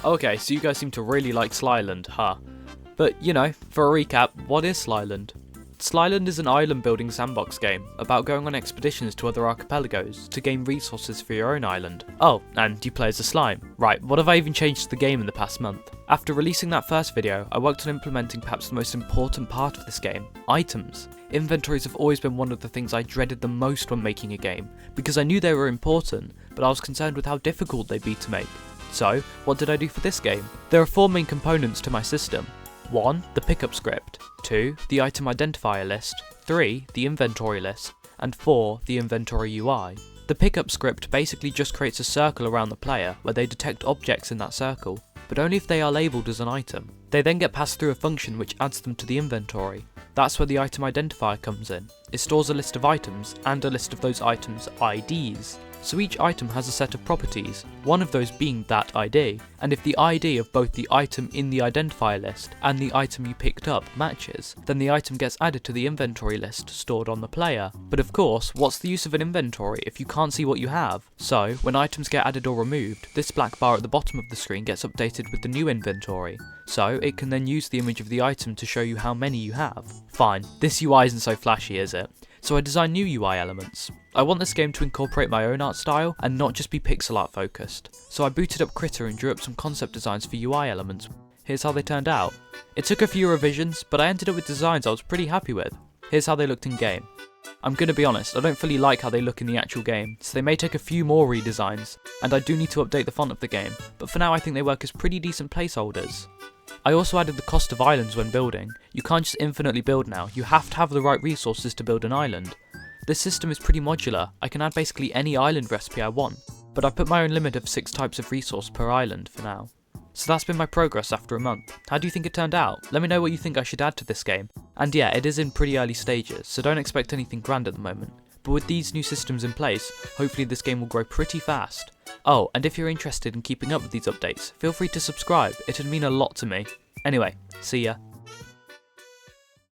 Okay, so you guys seem to really like Slyland, huh? But, you know, for a recap, what is Slyland? Slyland is an island building sandbox game about going on expeditions to other archipelagos to gain resources for your own island. Oh, and you play as a slime. Right, what have I even changed to the game in the past month? After releasing that first video, I worked on implementing perhaps the most important part of this game, items. Inventories have always been one of the things I dreaded the most when making a game, because I knew they were important, but I was concerned with how difficult they'd be to make. So, what did I do for this game? There are 4 main components to my system. 1. The pickup script, 2. The item identifier list, 3. The inventory list, and 4. The inventory UI. The pickup script basically just creates a circle around the player where they detect objects in that circle, but only if they are labelled as an item. They then get passed through a function which adds them to the inventory. That's where the item identifier comes in. It stores a list of items and a list of those items' IDs. So each item has a set of properties, one of those being that ID, and if the ID of both the item in the identifier list and the item you picked up matches, then the item gets added to the inventory list stored on the player. But of course, what's the use of an inventory if you can't see what you have? So, when items get added or removed, this black bar at the bottom of the screen gets updated with the new inventory, so it can then use the image of the item to show you how many you have. Fine, this UI isn't so flashy, is it? So I designed new UI elements. I want this game to incorporate my own art style and not just be pixel art focused. So I booted up Critter and drew up some concept designs for UI elements. Here's how they turned out. It took a few revisions, but I ended up with designs I was pretty happy with. Here's how they looked in game. I'm gonna be honest, I don't fully like how they look in the actual game, so they may take a few more redesigns, and I do need to update the font of the game, but for now I think they work as pretty decent placeholders. I also added the cost of islands when building. You can't just infinitely build now, you have to have the right resources to build an island. This system is pretty modular, I can add basically any island recipe I want, but I've put my own limit of 6 types of resource per island for now. So that's been my progress after a month. How do you think it turned out? Let me know what you think I should add to this game. And yeah, it is in pretty early stages, so don't expect anything grand at the moment. But with these new systems in place, hopefully this game will grow pretty fast. Oh, and if you're interested in keeping up with these updates, feel free to subscribe, it'd mean a lot to me. Anyway, see ya.